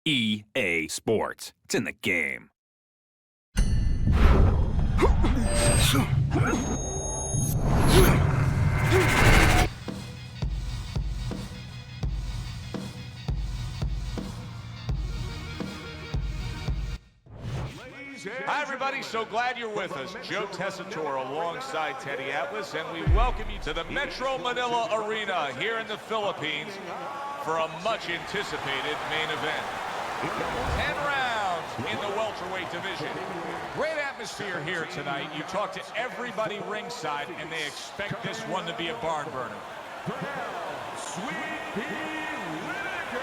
EA Sports. It's in the game. Hi, everybody. So glad you're with us. Joe Tessitore alongside Teddy Atlas, and we welcome you to the Metro Manila Arena here in the Philippines for a much-anticipated main event. 10 rounds in the welterweight division. Great atmosphere here tonight. You talk to everybody ringside, and they expect this one to be a barn burner. Sweet Pea Whitaker.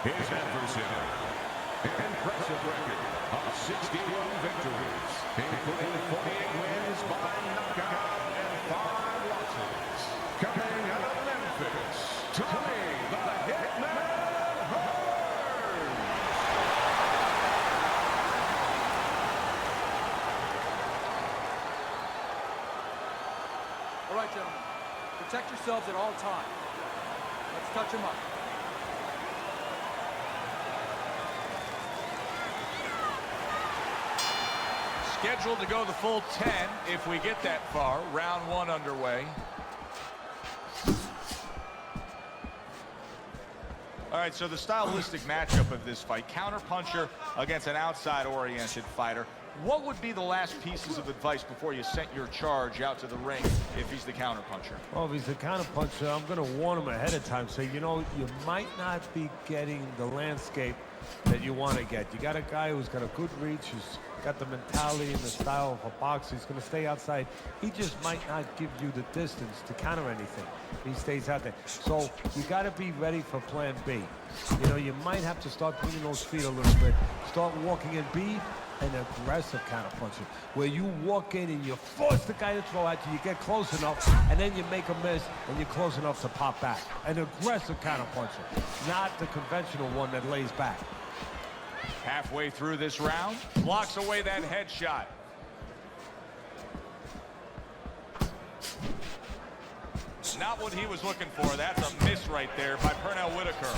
His adversary, an impressive record of 61 victories, including 48 wins by knockout and 5 losses. Coming out of Memphis, Tommy the Hitman Hearns. All right, gentlemen, protect yourselves at all times. Let's touch them up. Scheduled to go the full 10 if we get that far. Round 1 underway. All right, so the stylistic matchup of this fight, counterpuncher against an outside-oriented fighter. What would be the last pieces of advice before you sent your charge out to the ring if he's the counterpuncher? Well, if he's the counterpuncher, I'm going to warn him ahead of time. Say, you know, you might not be getting the landscape that you want to get. You got a guy who's got a good reach, who's got the mentality and the style of a boxer. He's going to stay outside. He just might not give you the distance to counter anything. He stays out there. So you got to be ready for plan B. You know, you might have to start putting those feet a little bit. Start walking in B, an aggressive counterpuncher, where you walk in and you force the guy to throw at you, you get close enough, and then you make a miss, and you're close enough to pop back. An aggressive counterpuncher, not the conventional one that lays back. Halfway through this round, blocks away that headshot. Not what he was looking for. That's a miss right there by Pernell Whitaker.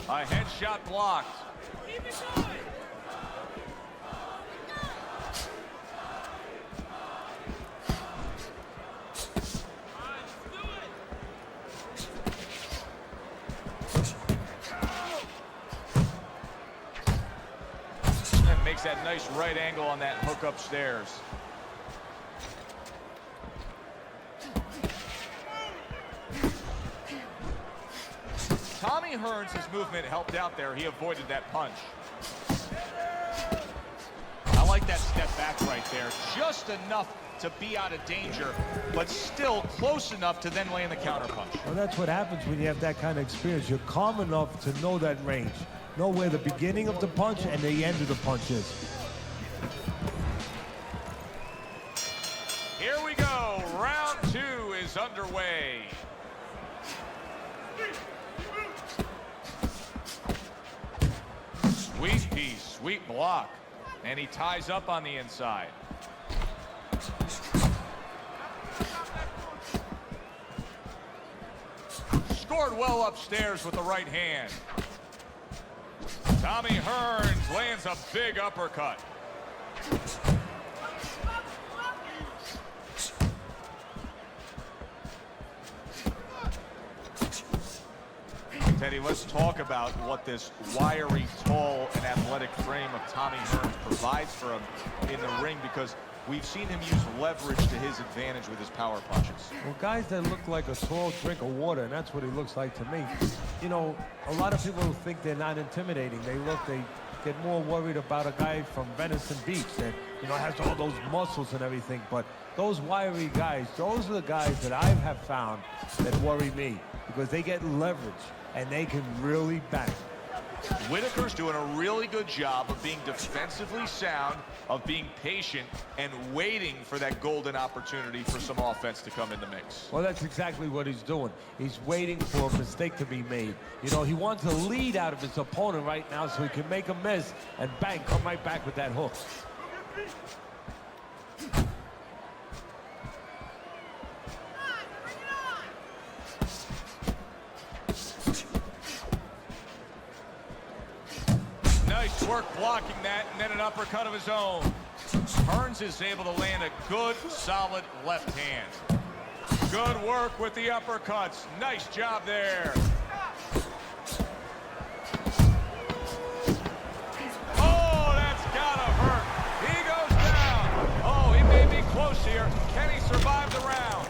A headshot blocked. Makes that nice right angle on that hook upstairs. Tommy Hearns' movement helped out there. He avoided that punch. I like that step back right there. Just enough to be out of danger, but still close enough to then land the counterpunch. Well, that's what happens when you have that kind of experience. You're calm enough to know that range. Know where the beginning of the punch and the end of the punch is. Here we go. Round 2 is underway. Sweet piece, sweet block. And he ties up on the inside. Scored well upstairs with the right hand. Tommy Hearns lands a big uppercut. Teddy, let's talk about what this wiry, tall, and athletic frame of Tommy Hearns provides for him in the ring, because we've seen him use leverage to his advantage with his power punches. Well, guys that look like a tall drink of water, and that's what he looks like to me. You know, a lot of people think they're not intimidating. They get more worried about a guy from Venison Beach that, you know, has all those muscles and everything. But those wiry guys, those are the guys that I have found that worry me, because they get leverage and they can really bang. Whitaker's doing a really good job of being defensively sound, of being patient, and waiting for that golden opportunity for some offense to come in the mix. Well, that's exactly what he's doing. He's waiting for a mistake to be made. You know, he wants a lead out of his opponent right now so he can make a miss and bang, come right back with that hook. Nice work blocking that, and then an uppercut of his own. Hearns is able to land a good, solid left hand. Good work with the uppercuts. Nice job there. Oh, that's gotta hurt. He goes down. Oh, he may be close here. Can he survive the round?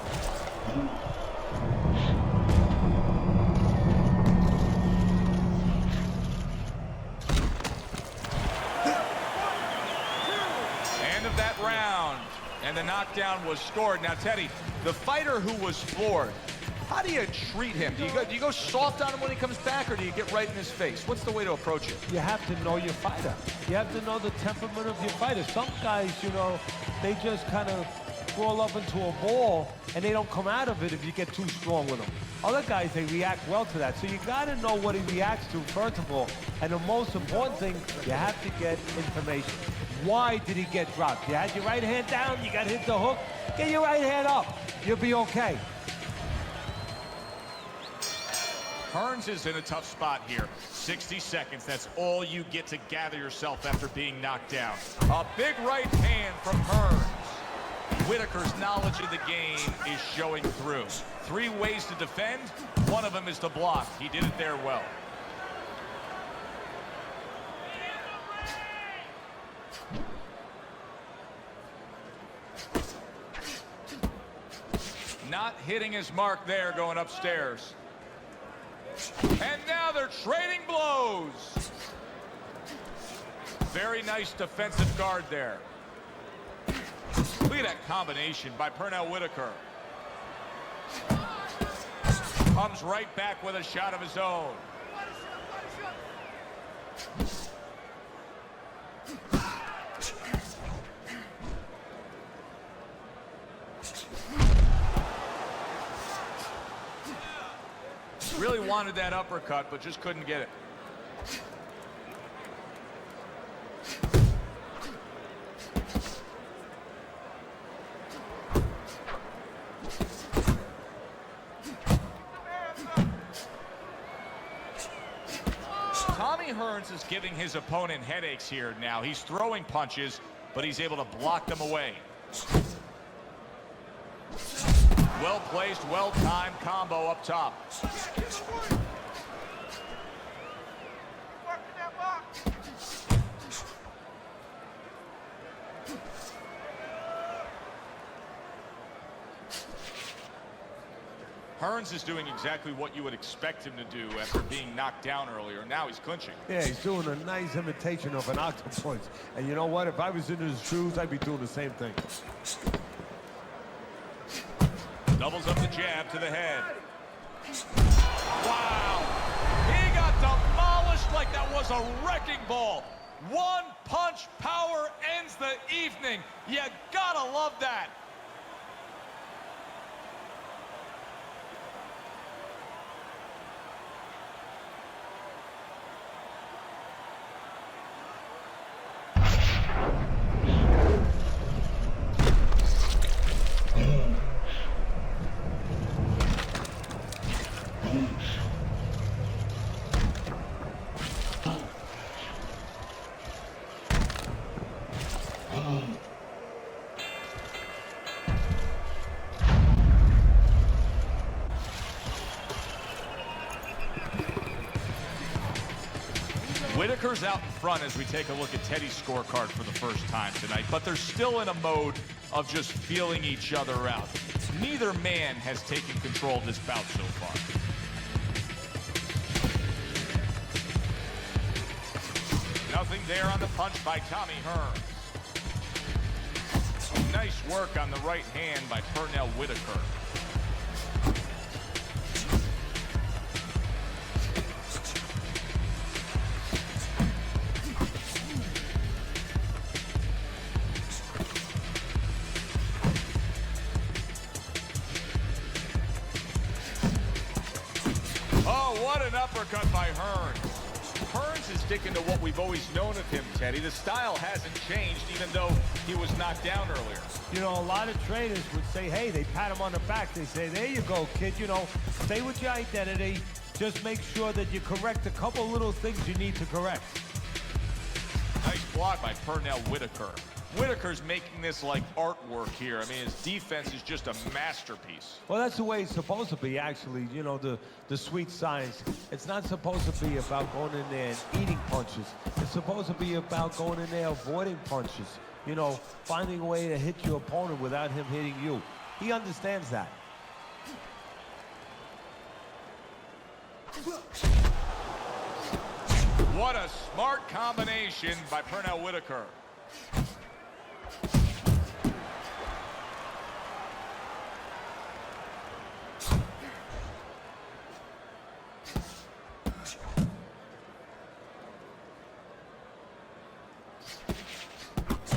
That round, and the knockdown was scored. Now, Teddy, the fighter who was floored, how do you treat him? Do you go soft on him when he comes back, or do you get right in his face? What's the way to approach it? You have to know your fighter. You have to know the temperament of your fighter. Some guys, you know, they just kind of crawl up into a ball, and they don't come out of it if you get too strong with them. Other guys, they react well to that. So you got to know what he reacts to, first of all. And the most important thing, you have to get information. Why did he get dropped? You had your right hand down, you got hit the hook. Get your right hand up. You'll be okay. Hearns is in a tough spot here. 60 seconds, that's all you get to gather yourself after being knocked down. A big right hand from Hearns. Whitaker's knowledge of the game is showing through. 3 ways to defend, one of them is to block. He did it there well. Not hitting his mark there, going upstairs. And now they're trading blows. Very nice defensive guard there. Look at that combination by Pernell Whitaker. Comes right back with a shot of his own. Really wanted that uppercut, but just couldn't get it. Hearns is giving his opponent headaches here now. He's throwing punches, but he's able to block them away. Well-placed, well-timed combo up top. Hearns is doing exactly what you would expect him to do after being knocked down earlier. Now he's clinching. Yeah, he's doing a nice imitation of an octopus. And you know what? If I was in his shoes, I'd be doing the same thing. Doubles up the jab to the head. Wow! He got demolished like that was a wrecking ball. One punch power ends the evening. You gotta love that. Whitaker's out in front as we take a look at Teddy's scorecard for the first time tonight, but they're still in a mode of just feeling each other out. Neither man has taken control of this bout so far. Nothing there on the punch by Tommy Hearns. Nice work on the right hand by Pernell Whitaker. Oh, what an uppercut by Hearns. Hearns is sticking to what we've always known of him, Teddy. The style hasn't changed, even though he was knocked down earlier. You know, a lot of trainers would say, hey, they pat him on the back. They say, there you go, kid. You know, stay with your identity. Just make sure that you correct a couple little things you need to correct. Nice block by Pernell Whitaker. Whitaker's making this like artwork here. I mean, his defense is just a masterpiece. Well, that's the way it's supposed to be, actually. You know, the sweet science. It's not supposed to be about going in there and eating punches. It's supposed to be about going in there avoiding punches. You know, finding a way to hit your opponent without him hitting you. He understands that. What a smart combination by Pernell Whitaker.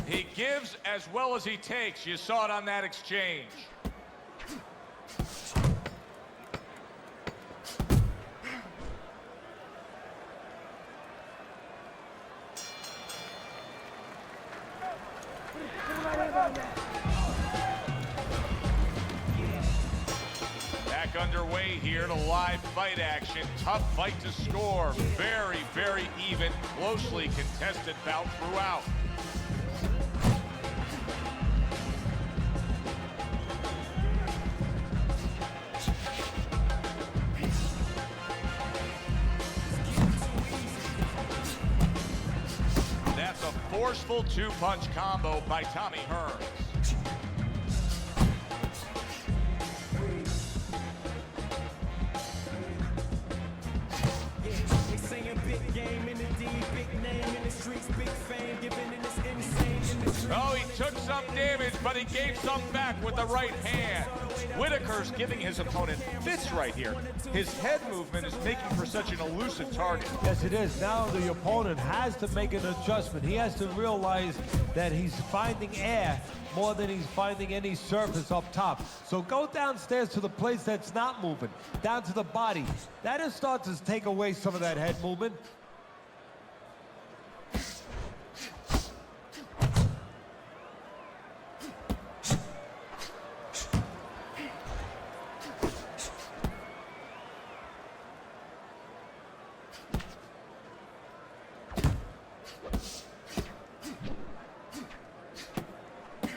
He gives as well as he takes. You saw it on that exchange. Back underway here to live fight action. Tough fight to score. Very, very even, closely contested bout throughout. That's a forceful two-punch combo by Tommy Hearns. Oh, he took some damage, but he gave some back with the right hand. Whitaker's giving his opponent fits right here. His head movement is making for such an elusive target. Yes, it is. Now the opponent has to make an adjustment. He has to realize that he's finding air more than he's finding any surface up top. So go downstairs to the place that's not moving, down to the body. That'll start to take away some of that head movement.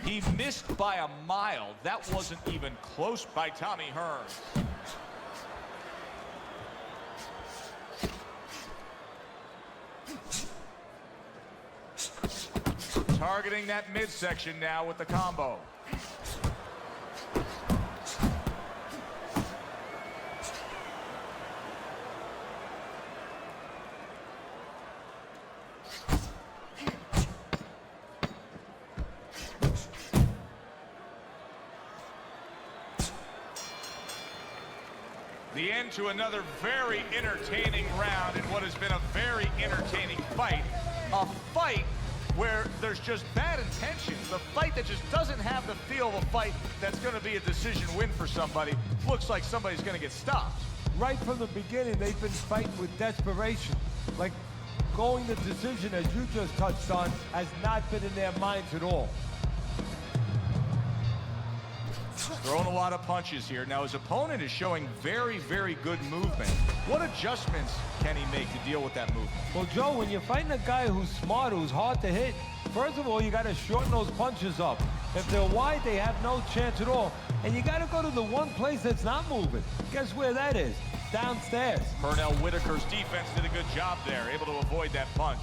He missed by a mile. That wasn't even close by Tommy Hearns. Targeting that midsection now with the combo. The end to another very entertaining round in what has been a very entertaining fight. A fight where there's just bad intentions. The fight that just doesn't have the feel of a fight that's going to be a decision win for somebody. Looks like somebody's going to get stopped. Right from the beginning, they've been fighting with desperation. Like going the decision, as you just touched on, has not been in their minds at all. Throwing a lot of punches here. Now his opponent is showing very, very good movement. What adjustments can he make to deal with that movement? Well, Joe, when you're fighting a guy who's smart, who's hard to hit, first of all, you got to shorten those punches up. If they're wide, they have no chance at all. And you got to go to the one place that's not moving. Guess where that is? Downstairs. Pernell Whitaker's defense did a good job there, able to avoid that punch.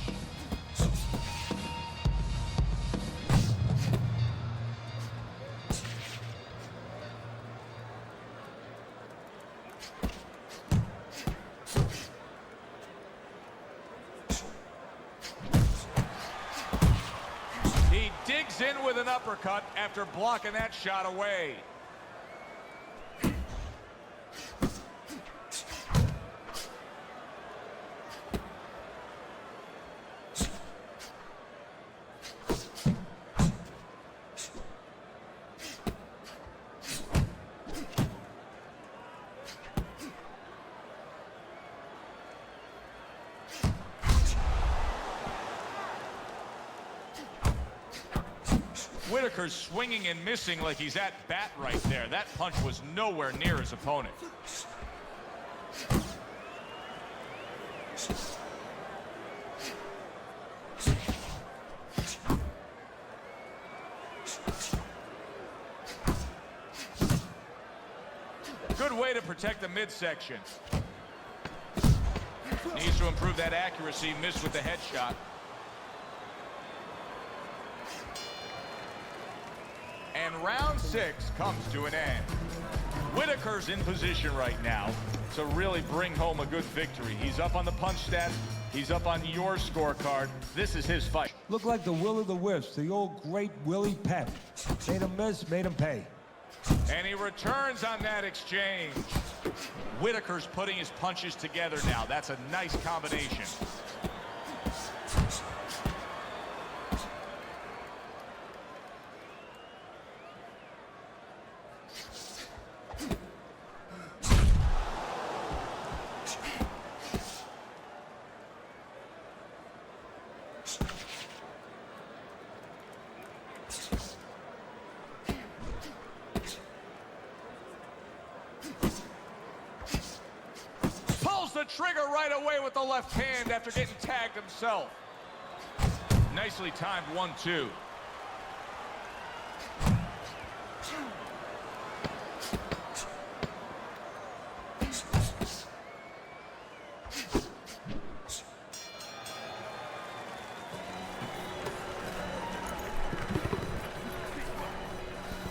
Digs in with an uppercut after blocking that shot away. Whitaker's swinging and missing like he's at bat right there. That punch was nowhere near his opponent. Good way to protect the midsection. Needs to improve that accuracy. Missed with the headshot. And round 6 comes to an end. Whitaker's in position right now to really bring home a good victory. He's up on the punch stats. He's up on your scorecard. This is his fight. Look like the Will of the Wisps, the old great Willie Pep. Made him miss, made him pay. And he returns on that exchange. Whitaker's putting his punches together now. That's a nice combination. The trigger right away with the left hand after getting tagged himself. Nicely timed 1-2.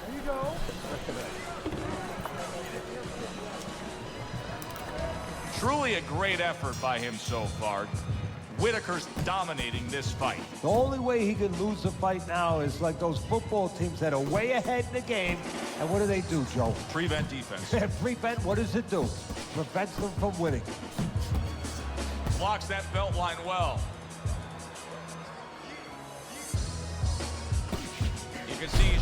There you go. Truly a great effort by him so far. Whitaker's dominating this fight. The only way he can lose the fight now is like those football teams that are way ahead in the game. And what do, Joe? Prevent defense. Prevent, what does it do? Prevents them from winning. Blocks that belt line well. You can see he's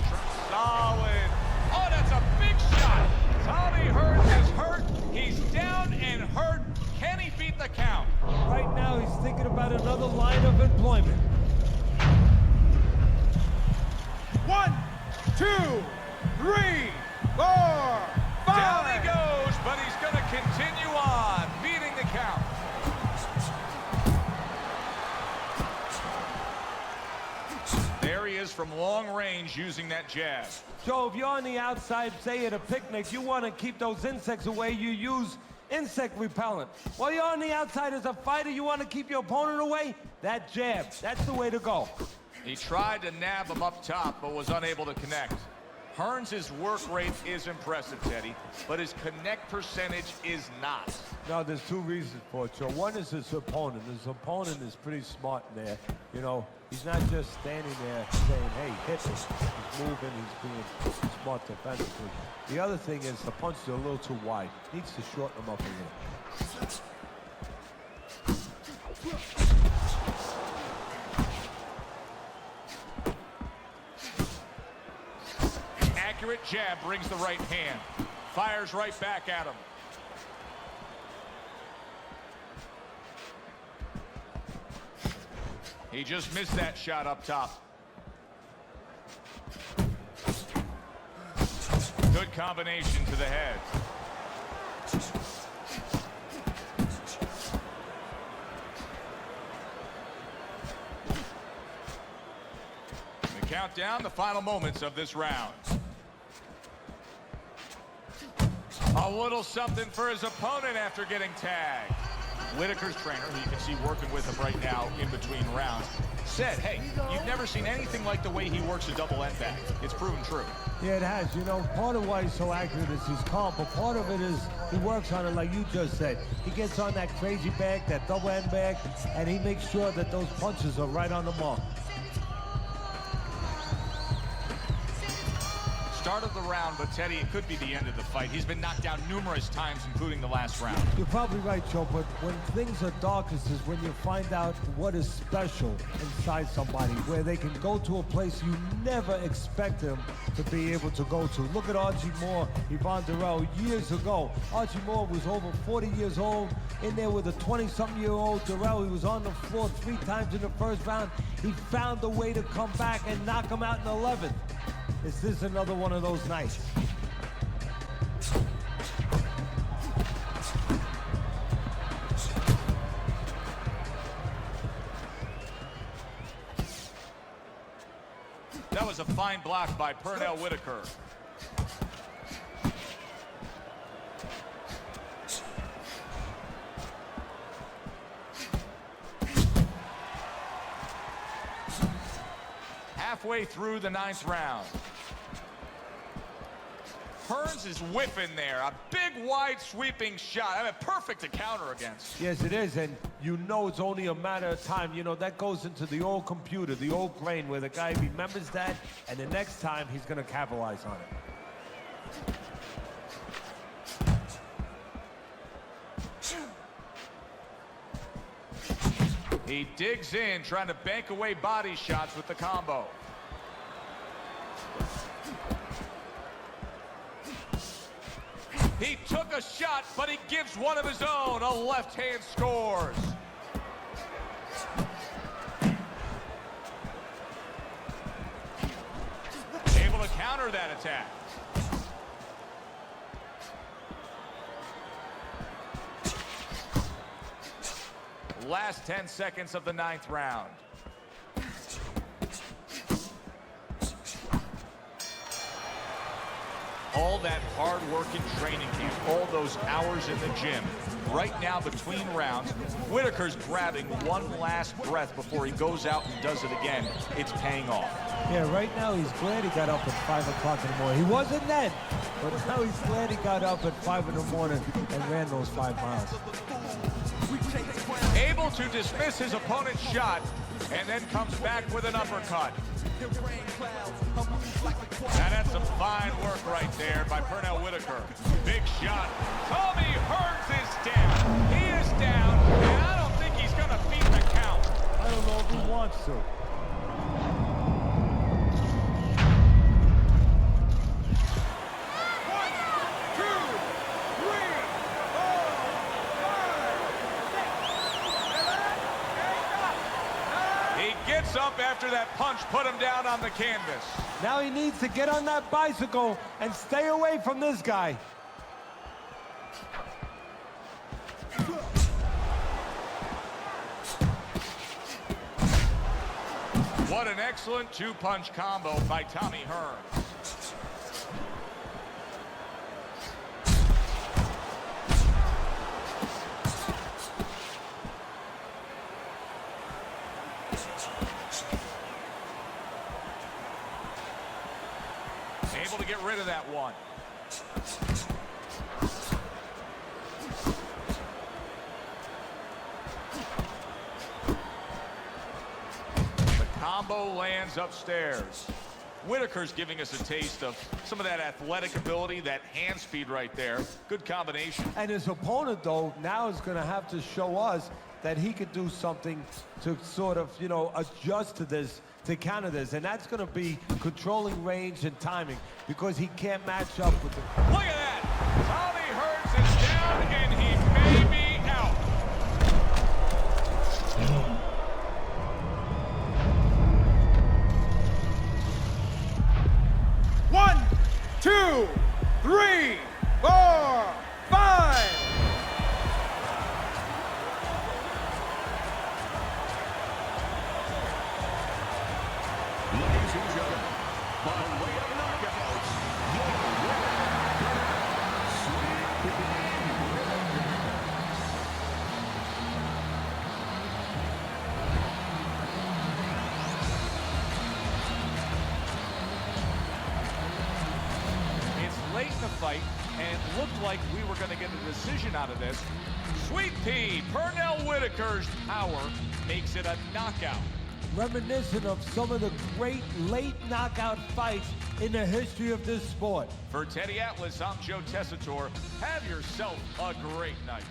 solid. Oh, that's a big shot. Tommy Hearns is hurt. He's down and hurt. Can he beat the count? Right now, he's thinking about another line of employment. 1, 2, 3, 4, 5. Down he goes, but he's going to continue on, beating the count. There he is from long range using that jab. Joe, if you're on the outside, say at a picnic, you want to keep those insects away, you use insect repellent. While you're on the outside as a fighter, you want to keep your opponent away, that jab, that's the way to go. He tried to nab him up top, but was unable to connect. Hearns' work rate is impressive, Teddy, but his connect percentage is not. No, there's two reasons for it, Joe. One is his opponent. His opponent is pretty smart in there. You know, he's not just standing there saying, hey, hit me. He's moving, he's being smart defensively. The other thing is the punches are a little too wide. He needs to shorten them up a little. Accurate jab brings the right hand. Fires right back at him. He just missed that shot up top. Good combination to the head. The countdown, the final moments of this round. A little something for his opponent after getting tagged. Whitaker's trainer, who you can see working with him right now in between rounds, said, hey, you've never seen anything like the way he works a double end bag. It's proven true. Yeah, it has. You know, part of why he's so accurate is his calm, but part of it is he works on it like you just said. He gets on that crazy bag, that double end bag, and he makes sure that those punches are right on the mark. start of the round, but Teddy, it could be the end of the fight. He's been knocked down numerous times, including the last round. You're probably right, Joe, but when things are darkest is when you find out what is special inside somebody, where they can go to a place you never expect them to be able to go to. Look at Archie Moore, Yvonne Durrell, years ago. Archie Moore was over 40 years old, in there with a 20-something-year-old Durrell. He was on the floor 3 times in the first round. He found a way to come back and knock him out in the 11th. Is this another one of those nights? That was a fine block by Pernell Whitaker. Halfway through the 9th round. Hearns is whipping there. A big, wide, sweeping shot. I mean, perfect to counter against. Yes, it is, and you know it's only a matter of time. You know, that goes into the old computer, the old brain, where the guy remembers that, and the next time he's going to capitalize on it. He digs in, trying to bank away body shots with the combo. He took a shot, but he gives one of his own. A left hand scores. Able to counter that attack. Last 10 seconds of the 9th round. All that hard work in training camp, all those hours in the gym. Right now, between rounds, Whitaker's grabbing one last breath before he goes out and does it again. It's paying off. Yeah, right now he's glad he got up at 5 o'clock in the morning. He wasn't then, but now he's glad he got up at 5 in the morning and ran those 5 miles. Able to dismiss his opponent's shot, and then comes back with an uppercut. Now that's some fine work right there by Pernell Whitaker. Big shot. Tommy Hearns is down. He is down, and I don't think he's going to beat the count. I don't know if he wants to. Up after that punch put him down on the canvas. Now he needs to get on that bicycle and stay away from this guy. What an excellent 2-punch combo by Tommy Hearns. Able to get rid of that one. The combo lands upstairs. Whitaker's giving us a taste of some of that athletic ability, that hand speed right there. Good combination. And his opponent, though, now is going to have to show us that he could do something to sort of, you know, adjust to this, to counter this, and that's going to be controlling range and timing, because he can't match up with the... Look at that! Tommy Hearns is down, and he may be out. 1, 2, 3, 4, 5. Ladies and gentlemen, by way of knockouts, your winner, It's late in the fight, and it looked like we were going to get a decision out of this. Sweet Pea, Pernell Whitaker's power makes it a knockout. reminiscent of some of the great late knockout fights in the history of this sport. For Teddy Atlas, I'm Joe Tessitore. Have yourself a great night.